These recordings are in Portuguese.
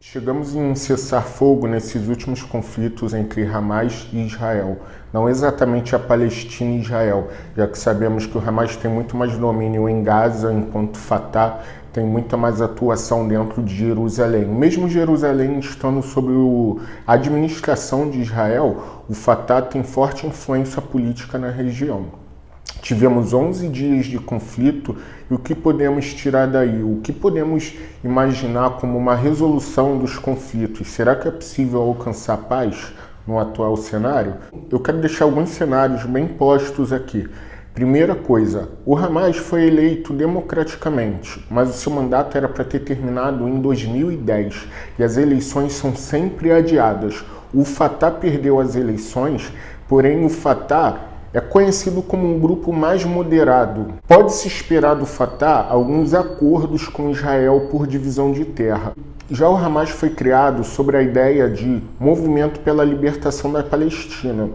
Chegamos em um cessar-fogo nesses últimos conflitos entre Hamas e Israel. Não exatamente a Palestina e Israel, já que sabemos que o Hamas tem muito mais domínio em Gaza, enquanto Fatah tem muita mais atuação dentro de Jerusalém. Mesmo Jerusalém estando sob a administração de Israel, o Fatah tem forte influência política na região. Tivemos 11 dias de conflito e o que podemos tirar daí? O que podemos imaginar como uma resolução dos conflitos? Será que é possível alcançar paz no atual cenário? Eu quero deixar alguns cenários bem postos aqui. Primeira coisa, o Hamas foi eleito democraticamente, mas o seu mandato era para ter terminado em 2010 e as eleições são sempre adiadas. O Fatah perdeu as eleições, porém o Fatah é conhecido como um grupo mais moderado. Pode-se esperar do Fatah alguns acordos com Israel por divisão de terra. Já o Hamas foi criado sobre a ideia de movimento pela libertação da Palestina.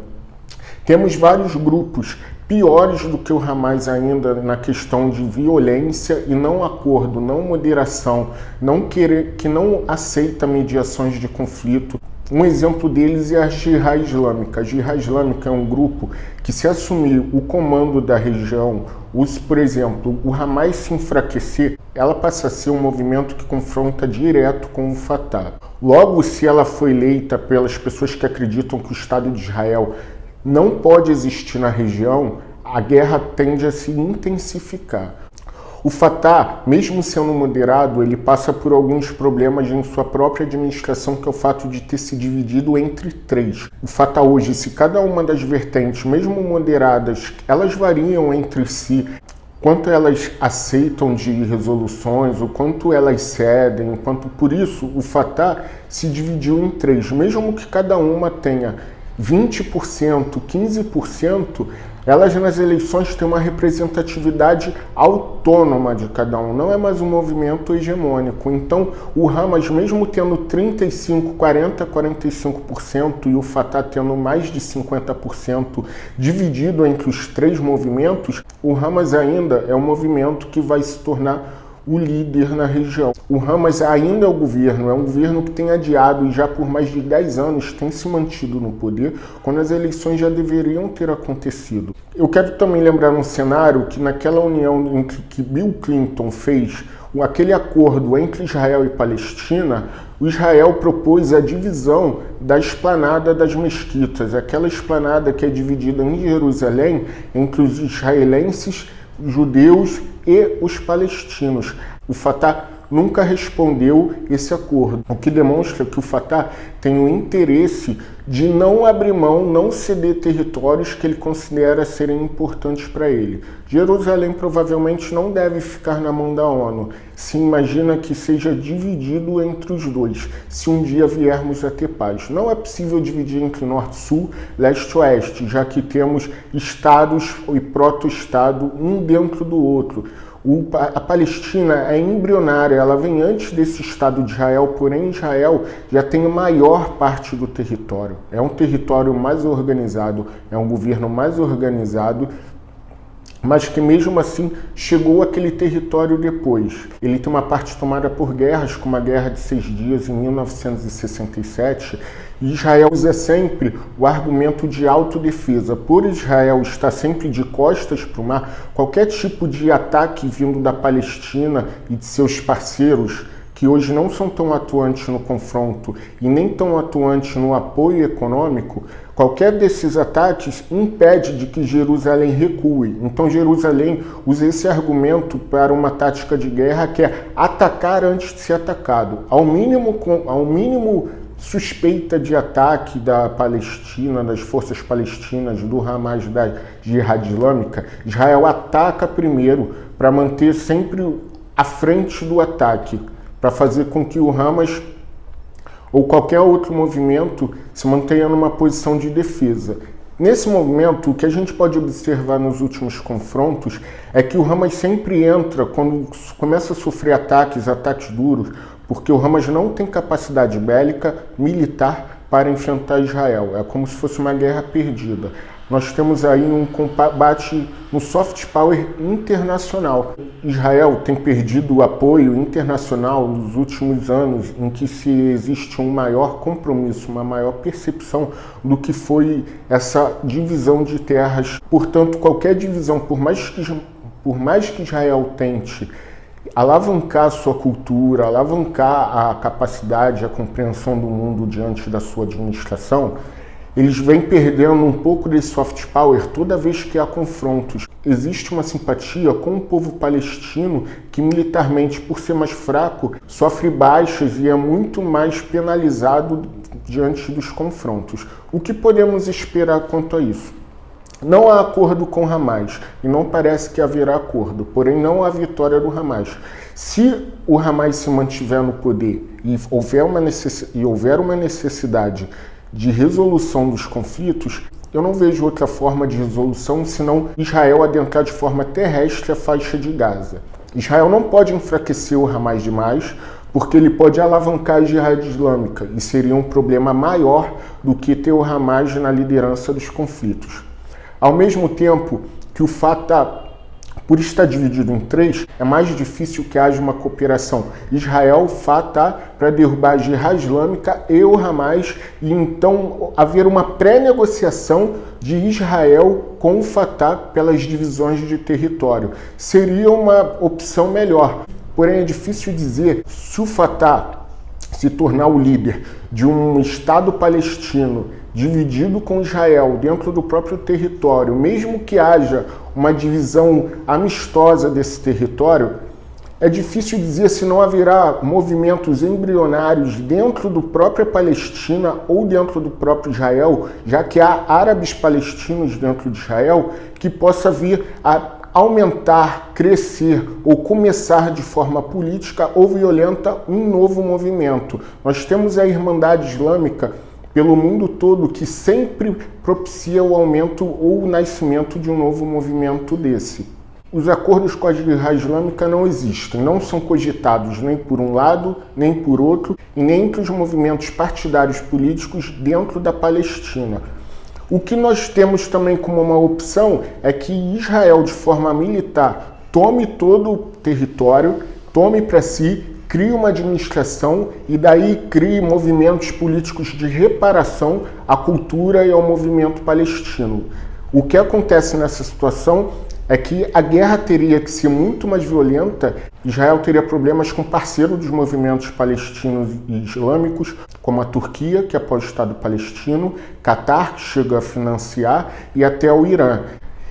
Temos vários grupos piores do que o Hamas ainda na questão de violência e não acordo, não moderação, que não aceita mediações de conflito. Um exemplo deles é a Jihad Islâmica. A Jihad Islâmica é um grupo que, se assumir o comando da região, por exemplo, o Hamas se enfraquecer, ela passa a ser um movimento que confronta direto com o Fatah. Logo, se ela for eleita pelas pessoas que acreditam que o Estado de Israel não pode existir na região, a guerra tende a se intensificar. O Fatah, mesmo sendo moderado, ele passa por alguns problemas em sua própria administração, que é o fato de ter se dividido entre três. O Fatah hoje, se cada uma das vertentes, mesmo moderadas, elas variam entre si, quanto elas aceitam de resoluções, o quanto elas cedem, por isso o Fatah se dividiu em três. Mesmo que cada uma tenha 20%, 15%, elas nas eleições têm uma representatividade autônoma de cada um, não é mais um movimento hegemônico. Então, o Hamas, mesmo tendo 35%, 40%, 45% e o Fatah tendo mais de 50% dividido entre os três movimentos, o Hamas ainda é um movimento que vai se tornar o líder na região. O Hamas ainda é um governo que tem adiado e já por mais de 10 anos tem se mantido no poder, quando as eleições já deveriam ter acontecido. Eu quero também lembrar um cenário que naquela união entre que Bill Clinton fez, aquele acordo entre Israel e Palestina, o Israel propôs a divisão da esplanada das mesquitas, aquela esplanada que é dividida em Jerusalém entre os israelenses, judeus e os palestinos. O Fatah nunca respondeu esse acordo, o que demonstra que o Fatah tem o interesse de não abrir mão, não ceder territórios que ele considera serem importantes para ele. Jerusalém provavelmente não deve ficar na mão da ONU. Se imagina que seja dividido entre os dois, se um dia viermos a ter paz. Não é possível dividir entre norte-sul, leste-oeste, já que temos estados e proto-estado um dentro do outro. A Palestina é embrionária, ela vem antes desse Estado de Israel, porém Israel já tem a maior parte do território. É um território mais organizado, é um governo mais organizado, mas que mesmo assim chegou àquele território depois. Ele tem uma parte tomada por guerras, como a Guerra de 6 Dias em 1967, e Israel usa sempre o argumento de autodefesa. Por Israel estar sempre de costas para o mar, qualquer tipo de ataque vindo da Palestina e de seus parceiros, que hoje não são tão atuantes no confronto e nem tão atuantes no apoio econômico, qualquer desses ataques impede de que Jerusalém recue. Então Jerusalém usa esse argumento para uma tática de guerra que é atacar antes de ser atacado. Ao mínimo suspeita de ataque da Palestina, das forças palestinas, do Hamas, da Jihad Islâmica, Israel ataca primeiro para manter sempre à frente do ataque, para fazer com que o Hamas ou qualquer outro movimento se mantenha numa posição de defesa. Nesse movimento, o que a gente pode observar nos últimos confrontos é que o Hamas sempre entra quando começa a sofrer ataques duros, porque o Hamas não tem capacidade bélica, militar, para enfrentar Israel. É como se fosse uma guerra perdida. nós temos aí um combate no soft power internacional. Israel tem perdido o apoio internacional nos últimos anos, em que se existe um maior compromisso, uma maior percepção do que foi essa divisão de terras. Portanto, qualquer divisão, por mais que Israel tente alavancar a sua cultura, alavancar a capacidade, a compreensão do mundo diante da sua administração, eles vêm perdendo um pouco desse soft power toda vez que há confrontos. Existe uma simpatia com o povo palestino que militarmente, por ser mais fraco, sofre baixas e é muito mais penalizado diante dos confrontos. O que podemos esperar quanto a isso? Não há acordo com Hamas e não parece que haverá acordo, porém não há vitória do Hamas. Se o Hamas se mantiver no poder e houver uma necessidade de resolução dos conflitos, eu não vejo outra forma de resolução senão Israel adentrar de forma terrestre a faixa de Gaza. Israel não pode enfraquecer o Hamas demais, porque ele pode alavancar a Jihad Islâmica e seria um problema maior do que ter o Hamas na liderança dos conflitos. Ao mesmo tempo que o Fatah, por estar dividido em três, é mais difícil que haja uma cooperação Israel-Fatah para derrubar a Jihad Islâmica e o Hamas, e então haver uma pré-negociação de Israel com o Fatah pelas divisões de território. Seria uma opção melhor, porém é difícil dizer se o Fatah se tornar o líder de um Estado palestino dividido com Israel dentro do próprio território, mesmo que haja uma divisão amistosa desse território, é difícil dizer se não haverá movimentos embrionários dentro do própria Palestina ou dentro do próprio Israel, já que há árabes palestinos dentro de Israel, que possa vir a aumentar, crescer ou começar de forma política ou violenta um novo movimento. Nós temos a Irmandade Islâmica pelo mundo todo que sempre propicia o aumento ou o nascimento de um novo movimento desse. Os acordos com a Jihad Islâmica não existem, não são cogitados nem por um lado, nem por outro, e nem entre os movimentos partidários políticos dentro da Palestina. O que nós temos também como uma opção é que Israel, de forma militar, tome todo o território, tome para si, crie uma administração e daí crie movimentos políticos de reparação à cultura e ao movimento palestino. O que acontece nessa situação é que a guerra teria que ser muito mais violenta. Israel teria problemas com parceiros dos movimentos palestinos e islâmicos, como a Turquia, que apoia o Estado palestino, Catar, que chega a financiar, e até o Irã.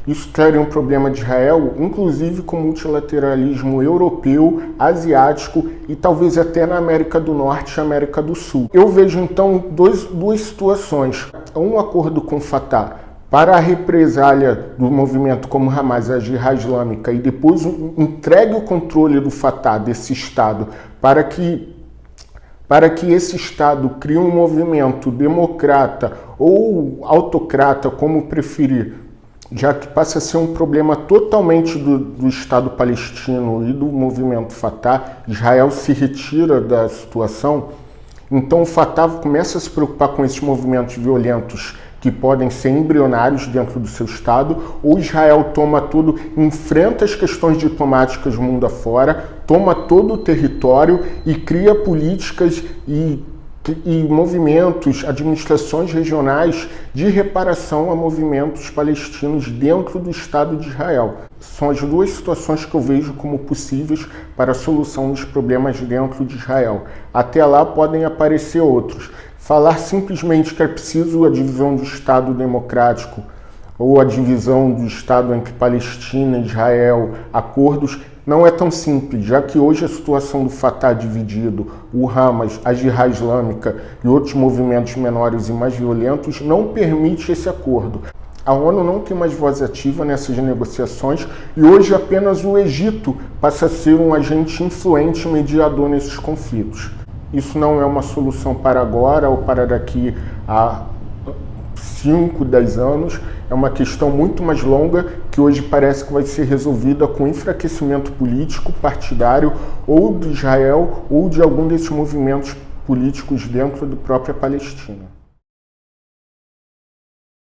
Isso traria um problema de Israel, inclusive com o multilateralismo europeu, asiático e talvez até na América do Norte e América do Sul. Eu vejo então duas situações. Um acordo com o Fatah para a represália do movimento como Hamas, a Jihad Islâmica, e depois entregue o controle do Fatah, desse Estado, para que esse Estado crie um movimento democrata ou autocrata, como preferir, já que passa a ser um problema totalmente do Estado palestino e do movimento Fatah. Israel se retira da situação, então o Fatah começa a se preocupar com esses movimentos violentos que podem ser embrionários dentro do seu Estado, ou Israel toma tudo, enfrenta as questões diplomáticas mundo afora, toma todo o território e cria políticas e movimentos, administrações regionais de reparação a movimentos palestinos dentro do Estado de Israel. São as duas situações que eu vejo como possíveis para a solução dos problemas dentro de Israel. Até lá podem aparecer outros. Falar simplesmente que é preciso a divisão do Estado democrático ou a divisão do Estado entre Palestina e Israel, acordos, não é tão simples, já que hoje a situação do Fatah dividido, o Hamas, a Jihad Islâmica e outros movimentos menores e mais violentos não permite esse acordo. A ONU não tem mais voz ativa nessas negociações e hoje apenas o Egito passa a ser um agente influente mediador nesses conflitos. Isso não é uma solução para agora ou para daqui a 5, 10 anos. É uma questão muito mais longa que hoje parece que vai ser resolvida com enfraquecimento político, partidário, ou de Israel ou de algum desses movimentos políticos dentro da própria Palestina.